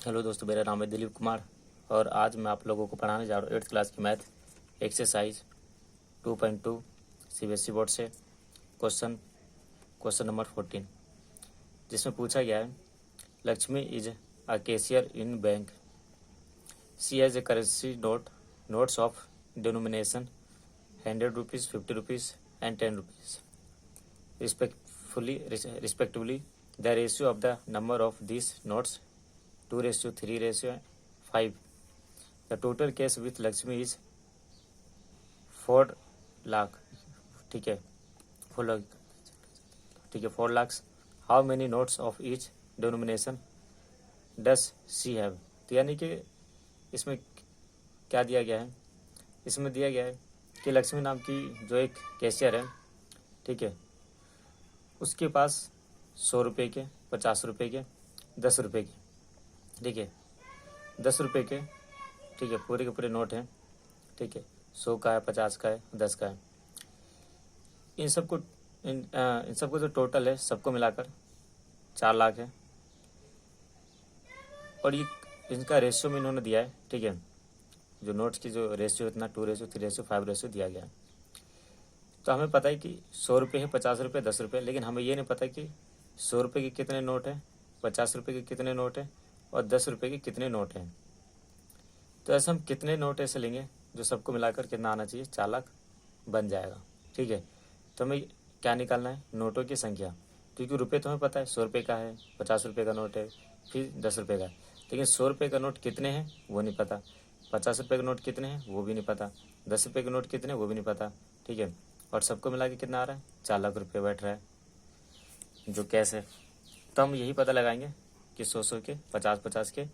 Hello दोस्तों, मेरा नाम है दिलीप कुमार और आज मैं आप लोगों को पढ़ाने जा रहा हूँ 8th क्लास की मैथ एक्सरसाइज 2.2 सीबीएसई बोर्ड से क्वेश्चन नंबर 14, जिसमें पूछा गया है Lakshmi is a cashier in bank, she has a currency notes of denomination 100 rupees, 50 rupees and 10 rupees respectively. The ratio of the number of these notes 2:3:5. The total cash with Lakshmi is 4 lakh. ठीक है, 4 लाख. ठीक है, 4 lakhs. How many notes of each denomination does she have? तो यानी कि इसमें क्या दिया गया है? इसमें दिया गया है कि लक्ष्मी नाम की जो एक कैशियर है, ठीक है, उसके पास 100 रुपये के, 50 रुपये के, 10 रुपये के, ठीक है, 10 रुपये के, ठीक है, पूरे के पूरे नोट हैं, ठीक है, 100 का है, 50 का है, 10 का है। इन सबको जो टोटल है सबको मिलाकर 4 लाख है और ये इनका रेशियो में इन्होंने दिया है, ठीक है, जो नोट्स की जो रेशियो इतना 2:3:5 रेशियो दिया गया है। तो हमें पता है कि 100 रुपये है, 50 रुपये, 10 रुपये, लेकिन हमें ये नहीं पता कि 100 रुपये के कितने नोट हैं, 50 रुपये के कितने नोट हैं और 10 रुपये के कितने नोट हैं। तो ऐसे हम कितने नोट ऐसे लेंगे जो सबको मिलाकर कितना आना चाहिए, 4 लाख बन जाएगा, ठीक है। तो हमें क्या निकालना है, नोटों की संख्या, क्योंकि रुपये तो हमें पता है 100 रुपये का है, 50 रुपये का नोट है, फिर 10 रुपये का है, लेकिन 100 रुपये का नोट कितने हैं वो नहीं पता, 50 रुपये का नोट कितने हैं वो भी नहीं पता, 10 रुपये के नोट कितने हैं वो भी नहीं पता, ठीक है। और सबको मिला के कितना आ रहा है, 4 लाख रुपये बैठ रहा है जो कैश है। तो हम यही पता लगाएंगे कि 100 के, 50 के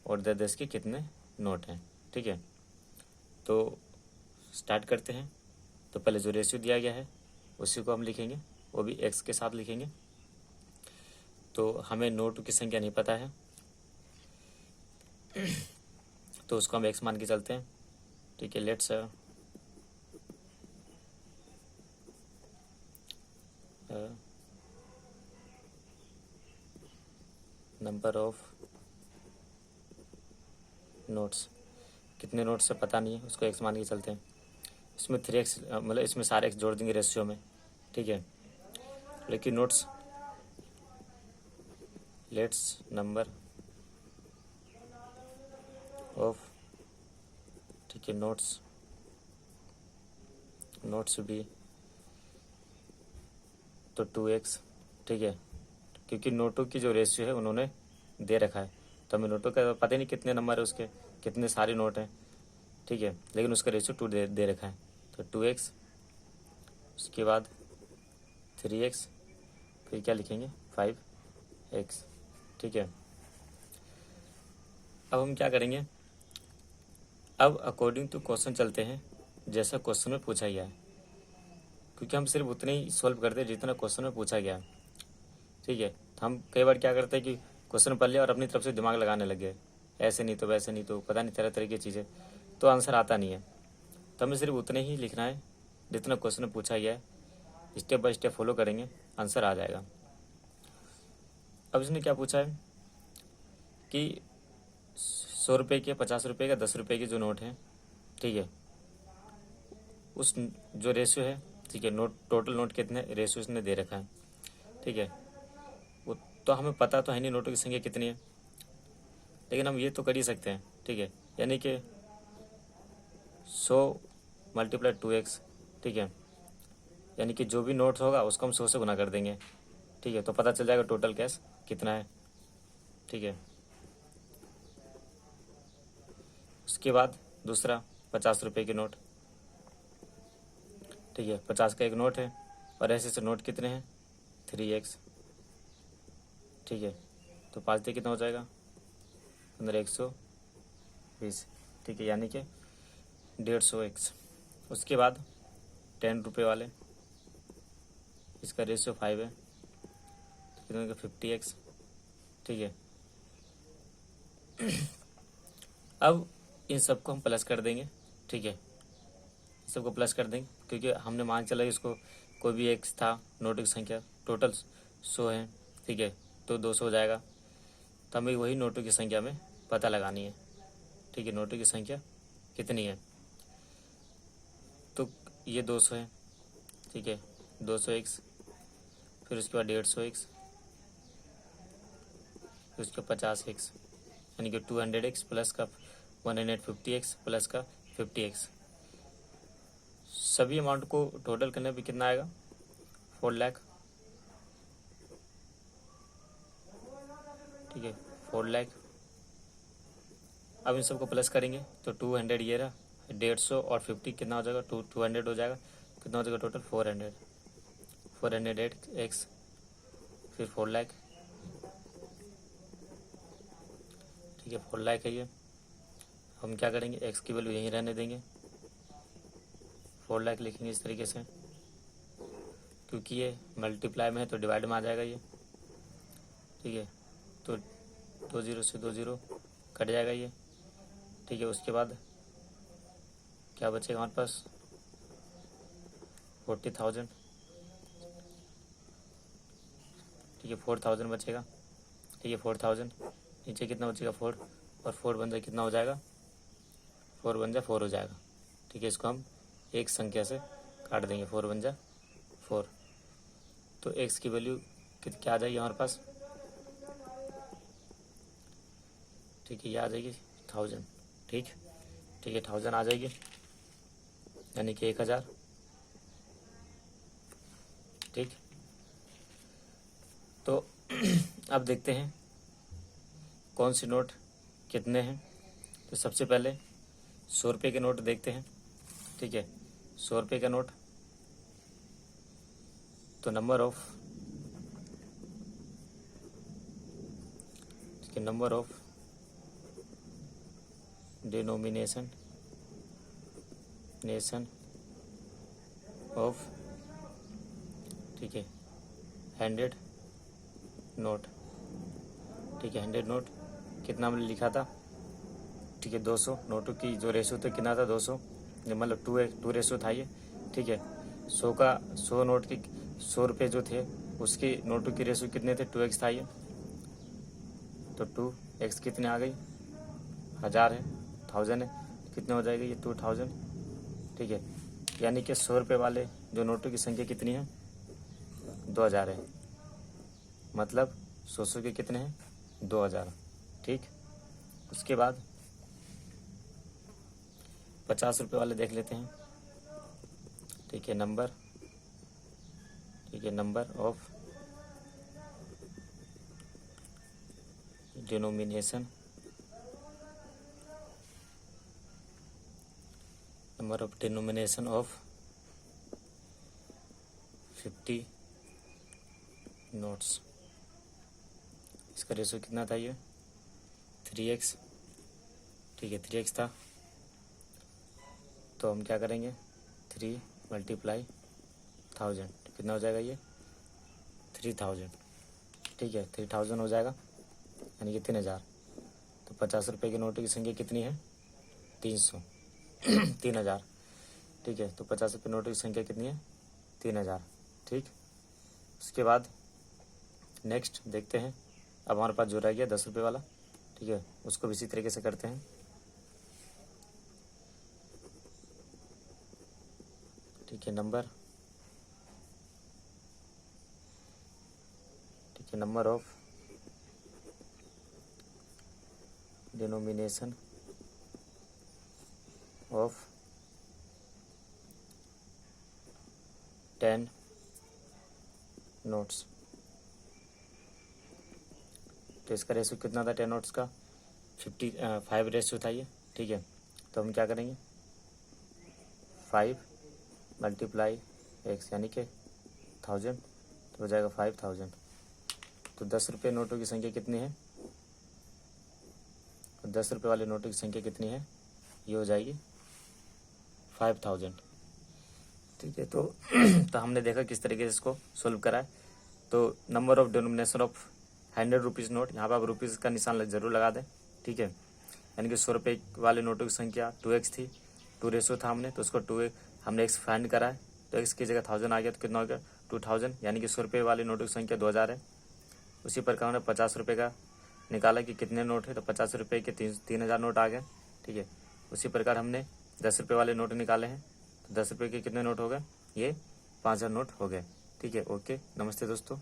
और 10 के कितने नोट हैं, ठीक है। तो स्टार्ट करते हैं। तो पहले जो रेशियो दिया गया है उसी को हम लिखेंगे, वो भी एक्स के साथ लिखेंगे। तो हमें नोट की संख्या नहीं पता है तो उसको हम एक्स मान के चलते हैं, ठीक है। लेट्स नंबर ऑफ नोट्स, कितने नोट्स से पता नहीं है, उसको एक्स मान के चलते हैं। इसमें 3x मतलब इसमें सारे एक्स जोड़ देंगे रेशियो में, ठीक है। लेकिन नोट्स, लेट्स नंबर ऑफ, ठीक है, नोट्स भी तो 2x, ठीक है, क्योंकि नोटों की जो रेशियो है उन्होंने दे रखा है, तो हमें नोटों का पता ही नहीं कितने नंबर है उसके, कितने सारे नोट हैं, ठीक है, लेकिन उसका रेशियो 2 दे रखा है। तो 2x, उसके बाद 3x, फिर क्या लिखेंगे 5x, ठीक है। अब हम क्या करेंगे, अब अकॉर्डिंग टू क्वेश्चन चलते हैं जैसा क्वेश्चन में पूछा गया है, क्योंकि हम सिर्फ उतने ही सॉल्व करते हैं जितना क्वेश्चन में पूछा गया है, ठीक है। तो हम कई बार क्या करते हैं कि क्वेश्चन पढ़ लिया और अपनी तरफ से दिमाग लगाने लग गए, ऐसे नहीं तो वैसे नहीं तो पता नहीं तरह तरह की चीज़ें, तो आंसर आता नहीं है। तो हमें सिर्फ उतने ही लिखना है जितना क्वेश्चन में पूछा गया है, स्टेप बाय स्टेप फॉलो करेंगे, आंसर आ जाएगा। अब इसने क्या पूछा है कि 100 रुपये के, 50 रुपये का, 10 रुपये के जो नोट हैं, ठीक है, उस जो रेशियो है, ठीक है, नोट टोटल नोट कितने रेशियो इसने दे रखा है, ठीक है। वो तो हमें पता तो है नहीं नोटों की संख्या कितनी है, लेकिन हम ये तो कर ही सकते हैं, ठीक है, यानी कि 100 × 2x, ठीक है, यानी कि जो भी नोट होगा उसको हम 100 से गुना कर देंगे, ठीक है, तो पता चल जाएगा टोटल कैश कितना है, ठीक है। उसके बाद दूसरा 50 रुपये के नोट, ठीक है, 50 का एक नोट है और ऐसे नोट कितने हैं 3x, ठीक है, तो 5 दे कितना हो जाएगा 120, ठीक है, यानी कि 150x। उसके बाद 10 रुपये वाले, इसका रेशियो 5 है, तो कितना होगा 50x, ठीक है। अब इन सबको हम प्लस कर देंगे, ठीक है, सबको प्लस कर देंगे क्योंकि हमने मान चला इसको कोई भी एक्स था, नोट की संख्या टोटल 100 है, ठीक है, तो 200 हो जाएगा। तो हमें वही नोटों की संख्या में पता लगानी है। ठीक है, नोटों की संख्या कितनी है। तो ये 200 है। ठीक है, 200 एक्स, फिर उसके बाद 150 एक्स, फिर उसके 50 एक्स, यानी कि 200 एक्स प्लस का 150 एक्स प्लस का 50 एक्स। सभी अमाउंट को टोटल करने पे कितना आएगा? 4 लाख। ठीक है, 4 लाख। अब इन सबको प्लस करेंगे तो 200 ये रहा, 150 और 50 कितना हो जाएगा? 200 हो जाएगा। कितना हो जाएगा टोटल? 400। 400 एक्स, फिर 4 लाख। ठीक है, 4 लाख है ये। हम क्या करेंगे? एक्स की वैल्यू यहीं रहने देंगे, 4 लाख लिखेंगे इस तरीके से, क्योंकि ये मल्टीप्लाई में है तो डिवाइड में आ जाएगा ये। ठीक है, तो 2 0 से 2 0 कट जाएगा ये। ठीक है, उसके बाद क्या बचेगा हमारे पास? 40,000। ठीक है, 4,000 बचेगा। ठीक है, 4,000, नीचे कितना बचेगा? 4, और 4 बन जाए कितना हो जाएगा? 4 बन जाए 4 हो जाएगा। ठीक है, इसको हम एक संख्या से काट देंगे, 4 बन जाए 4। तो एक्स की वैल्यू क्या आ जाएगी हमारे पास? ठीक है, ये आ जाएगी 1000। ठीक है, 1000 आ जाएगी, यानी कि 1000। ठीक, तो अब देखते हैं कौन सी नोट कितने हैं। तो सबसे पहले 100 रुपये के नोट देखते हैं। ठीक है, 100 रुपये का नोट, तो नंबर ऑफ डिनोमिनेशन ऑफ, ठीक है, 100 नोट। ठीक है, 100 नोट कितना हमने लिखा था? ठीक है, 200 नोटों की जो रेशो था कितना था? 200, मतलब 2 रेशो था ये। ठीक है, 100 नोट की 100 रुपये जो थे उसके नोटों की रेशो कितने थे? 2x था ये। तो 2x कितने आ गई? 1000 है, 1000 है, कितने हो जाएगा ये? 2000। ठीक है, यानी कि 100 रुपये वाले जो नोटों की संख्या कितनी है? 2000 है, मतलब 100 के कितने हैं? 2000। ठीक, उसके बाद 50 रुपये वाले देख लेते हैं। ठीक है, number of denomination of 50 notes. इसका रेशो कितना था ये? 3x। ठीक है, 3x था, तो हम क्या करेंगे? 3 × 1000, कितना हो जाएगा ये? 3000। ठीक है, 3000 हो जाएगा, यानी कि 3000। तो 50 रुपये के नोटों की संख्या कितनी है? 300। 3000। ठीक है, तो 50 रुपये नोटों की संख्या कितनी है? 3000। ठीक, उसके बाद नेक्स्ट देखते हैं। अब हमारे पास जो रह गया 10 रुपये वाला, ठीक है, उसको भी इसी तरीके से करते हैं। ठीक है, number of denomination of 10 notes. तो इसका रेशो कितना था 10 नोट्स का? 5 रेशो था ये। ठीक है, तो हम क्या करेंगे? 5 × x, यानी कि 1000, तो हो जाएगा 5000। तो 10 रुपये नोटों की संख्या कितनी है? 10 रुपये वाले नोटों की संख्या कितनी है? ये हो जाएगी 5000। ठीक है, तो हमने देखा किस तरीके से इसको सोल्व करा है। तो number of denomination of 100 rupees note, यहाँ पर आप रुपीज़ का निशान जरूर लगा दें। ठीक है, यानी कि 100 रुपये वाले नोटों की संख्या 2x थी, 2 रेशो था हमने, तो उसको 2 हमने x फाइंड करा है, तो x की जगह 1000 आ गया, तो कितना हो गया? 2000, यानी कि 100 रुपये वाले नोटों की संख्या 2000 है। उसी प्रकार हमने 50 रुपये का निकाला कि कितने नोट है, तो 50 रुपये के 3,000 नोट आ गए। ठीक है, उसी प्रकार हमने 10 रुपये वाले नोट निकाले हैं, तो 10 रुपये के कितने नोट हो गए, ये 5,000 नोट हो गए। ठीक है, ओके, नमस्ते दोस्तों।